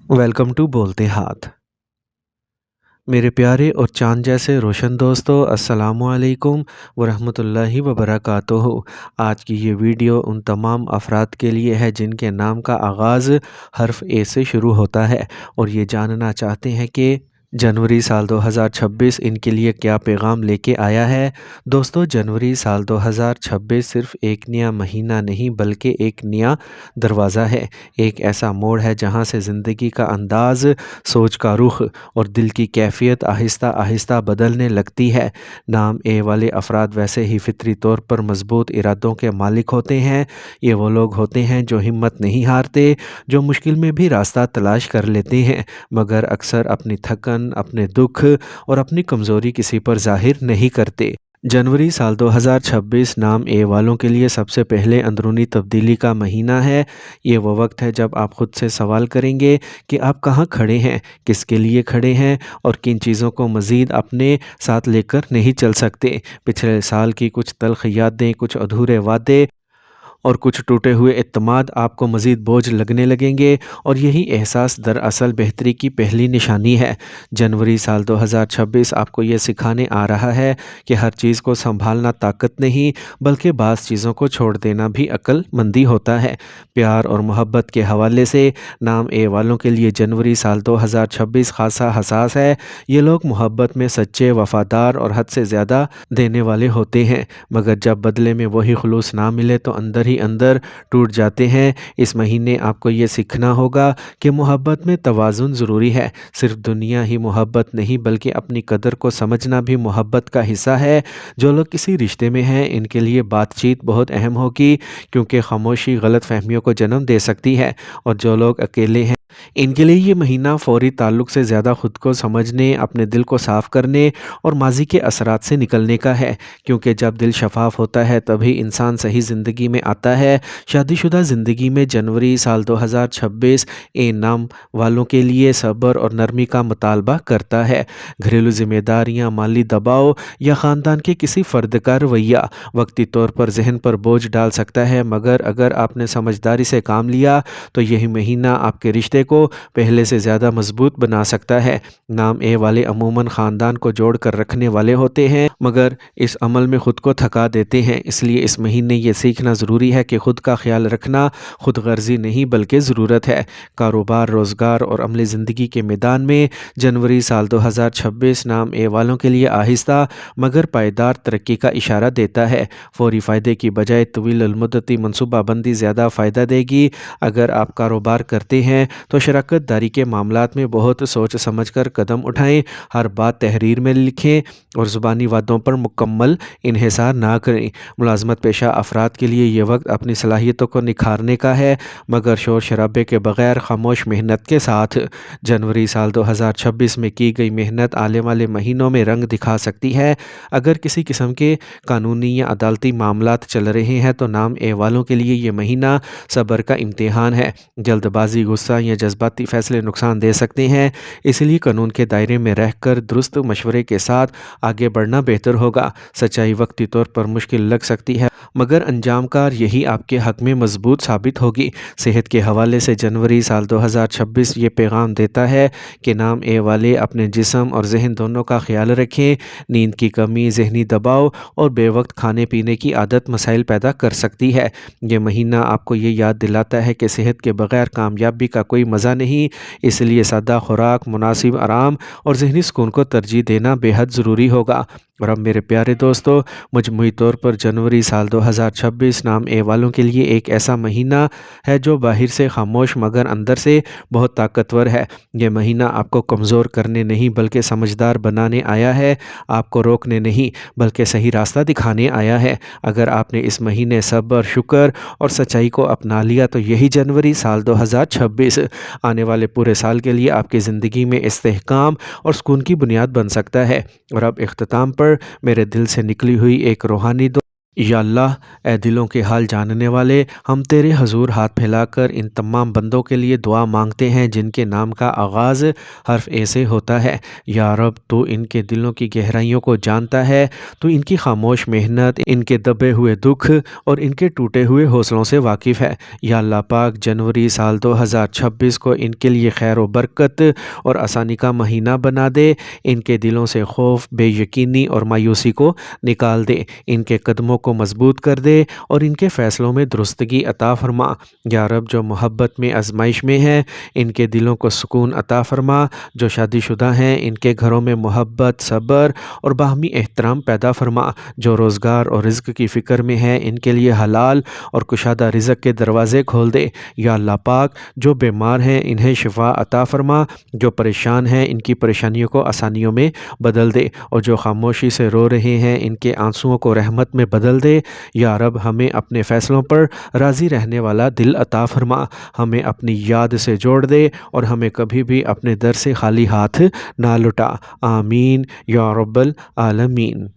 Welcome to بولتے ہاتھ۔ میرے پیارے اور چاند جیسے روشن دوستو، السلام علیکم ورحمۃ اللہ وبرکاتہ۔ آج کی یہ ویڈیو ان تمام افراد کے لیے ہے جن کے نام کا آغاز حرف اے سے شروع ہوتا ہے اور یہ جاننا چاہتے ہیں کہ جنوری سال 2026 ان کے لیے کیا پیغام لے کے آیا ہے۔ دوستو، جنوری سال 2026 صرف ایک نیا مہینہ نہیں بلکہ ایک نیا دروازہ ہے، ایک ایسا موڑ ہے جہاں سے زندگی کا انداز، سوچ کا رخ اور دل کی کیفیت آہستہ آہستہ بدلنے لگتی ہے۔ نام اے والے افراد ویسے ہی فطری طور پر مضبوط ارادوں کے مالک ہوتے ہیں۔ یہ وہ لوگ ہوتے ہیں جو ہمت نہیں ہارتے، جو مشکل میں بھی راستہ تلاش کر لیتے ہیں، مگر اکثر اپنی تھکن، اپنے دکھ اور اپنی کمزوری کسی پر ظاہر نہیں کرتے۔ جنوری سال 2026 نام اے والوں کے لیے سب سے پہلے اندرونی تبدیلی کا مہینہ ہے۔ یہ وہ وقت ہے جب آپ خود سے سوال کریں گے کہ آپ کہاں کھڑے ہیں، کس کے لیے کھڑے ہیں اور کن چیزوں کو مزید اپنے ساتھ لے کر نہیں چل سکتے۔ پچھلے سال کی کچھ تلخ یادیں، کچھ ادھورے وعدے اور کچھ ٹوٹے ہوئے اعتماد آپ کو مزید بوجھ لگنے لگیں گے، اور یہی احساس دراصل بہتری کی پہلی نشانی ہے۔ جنوری سال 2026 آپ کو یہ سکھانے آ رہا ہے کہ ہر چیز کو سنبھالنا طاقت نہیں بلکہ بعض چیزوں کو چھوڑ دینا بھی عقل مندی ہوتا ہے۔ پیار اور محبت کے حوالے سے نام اے والوں کے لیے جنوری سال 2026 خاصا حساس ہے۔ یہ لوگ محبت میں سچے، وفادار اور حد سے زیادہ دینے والے ہوتے ہیں، مگر جب بدلے میں وہی خلوص نہ ملے تو اندر ہی اندر ٹوٹ جاتے ہیں۔ اس مہینے آپ کو یہ سیکھنا ہوگا کہ محبت میں توازن ضروری ہے۔ صرف دنیا ہی محبت نہیں بلکہ اپنی قدر کو سمجھنا بھی محبت کا حصہ ہے۔ جو لوگ کسی رشتے میں ہیں ان کے لیے بات چیت بہت اہم ہوگی، کیونکہ خاموشی غلط فہمیوں کو جنم دے سکتی ہے، اور جو لوگ اکیلے ہیں ان کے لیے یہ مہینہ فوری تعلق سے زیادہ خود کو سمجھنے، اپنے دل کو صاف کرنے اور ماضی کے اثرات سے نکلنے کا ہے، کیونکہ جب دل شفاف ہوتا ہے تبھی انسان صحیح زندگی میں آتا ہے۔ شادی شدہ زندگی میں جنوری سال 2026 اے نام والوں کے لیے صبر اور نرمی کا مطالبہ کرتا ہے۔ گھریلو ذمہ داریاں، مالی دباؤ یا خاندان کے کسی فرد کا رویہ وقتی طور پر ذہن پر بوجھ ڈال سکتا ہے، مگر اگر آپ نے سمجھداری سے کام لیا تو یہی مہینہ آپ کے رشتے کو پہلے سے زیادہ مضبوط بنا سکتا ہے۔ نام اے والے عموماً خاندان کو جوڑ کر رکھنے والے ہوتے ہیں، مگر اس عمل میں خود کو تھکا دیتے ہیں۔ اس لیے اس مہینے یہ سیکھنا ضروری ہے کہ خود کا خیال رکھنا خود غرضی نہیں بلکہ ضرورت ہے۔ کاروبار، روزگار اور عملی زندگی کے میدان میں جنوری سال 2026 نام اے والوں کے لیے آہستہ مگر پائیدار ترقی کا اشارہ دیتا ہے۔ فوری فائدے کی بجائے طویل المدتی منصوبہ بندی زیادہ فائدہ دے گی۔ اگر آپ کاروبار کرتے ہیں تو شراکت داری کے معاملات میں بہت سوچ سمجھ کر قدم اٹھائیں۔ ہر بات تحریر میں لکھیں اور زبانی وعدوں پر مکمل انحصار نہ کریں۔ ملازمت پیشہ افراد کے لیے یہ وقت اپنی صلاحیتوں کو نکھارنے کا ہے، مگر شور شرابے کے بغیر خاموش محنت کے ساتھ۔ جنوری سال 2026 میں کی گئی محنت آنے والے مہینوں میں رنگ دکھا سکتی ہے۔ اگر کسی قسم کے قانونی یا عدالتی معاملات چل رہے ہیں تو نام اے والوں کے لیے یہ مہینہ صبر کا امتحان ہے۔ جلد بازی، غصہ یا جذباتی فیصلے نقصان دے سکتے ہیں، اس لیے قانون کے دائرے میں رہ کر درست مشورے کے ساتھ آگے بڑھنا بہتر ہوگا۔ سچائی وقتی طور پر مشکل لگ سکتی ہے، مگر انجام کار یہی آپ کے حق میں مضبوط ثابت ہوگی۔ صحت کے حوالے سے جنوری سال 2026 یہ پیغام دیتا ہے کہ نام اے والے اپنے جسم اور ذہن دونوں کا خیال رکھیں۔ نیند کی کمی، ذہنی دباؤ اور بے وقت کھانے پینے کی عادت مسائل پیدا کر سکتی ہے۔ یہ مہینہ آپ کو یہ یاد دلاتا ہے کہ صحت کے بغیر کامیابی کا کوئی مزہ نہیں، اس لیے سادہ خوراک، مناسب آرام اور ذہنی سکون کو ترجیح دینا بے حد ضروری ہوگا۔ اور اب میرے پیارے دوستو، مجموعی طور پر جنوری سال 2026 نام اے والوں کے لیے ایک ایسا مہینہ ہے جو باہر سے خاموش مگر اندر سے بہت طاقتور ہے۔ یہ مہینہ آپ کو کمزور کرنے نہیں بلکہ سمجھدار بنانے آیا ہے، آپ کو روکنے نہیں بلکہ صحیح راستہ دکھانے آیا ہے۔ اگر آپ نے اس مہینے صبر، شکر اور سچائی کو اپنا لیا تو یہی جنوری سال 2026 آنے والے پورے سال کے لیے آپ کی زندگی میں استحکام اور سکون کی بنیاد بن سکتا ہے۔ اور اب اختتام پر میرے دل سے نکلی ہوئی ایک روحانی یا اللہ، اے دلوں کے حال جاننے والے، ہم تیرے حضور ہاتھ پھیلا کر ان تمام بندوں کے لیے دعا مانگتے ہیں جن کے نام کا آغاز حرف اے سے ہوتا ہے۔ یا رب، تو ان کے دلوں کی گہرائیوں کو جانتا ہے، تو ان کی خاموش محنت، ان کے دبے ہوئے دکھ اور ان کے ٹوٹے ہوئے حوصلوں سے واقف ہے۔ یا اللہ پاک، جنوری سال 2026 کو ان کے لیے خیر و برکت اور آسانی کا مہینہ بنا دے، ان کے دلوں سے خوف، بے یقینی اور مایوسی کو نکال دے، ان کے قدموں کو مضبوط کر دے اور ان کے فیصلوں میں درستگی عطا فرما۔ یا رب، جو محبت میں آزمائش میں ہیں، ان کے دلوں کو سکون عطا فرما۔ جو شادی شدہ ہیں، ان کے گھروں میں محبت، صبر اور باہمی احترام پیدا فرما۔ جو روزگار اور رزق کی فکر میں ہیں، ان کے لیے حلال اور کشادہ رزق کے دروازے کھول دے۔ یا اللہ پاک، جو بیمار ہیں انہیں شفا عطا فرما، جو پریشان ہیں ان کی پریشانیوں کو آسانیوں میں بدل دے، اور جو خاموشی سے رو رہے ہیں ان کے آنسوؤں کو رحمت میں بدل دے۔ یا رب، ہمیں اپنے فیصلوں پر راضی رہنے والا دل عطا فرما، ہمیں اپنی یاد سے جوڑ دے اور ہمیں کبھی بھی اپنے در سے خالی ہاتھ نہ لٹا۔ آمین یا رب العالمین۔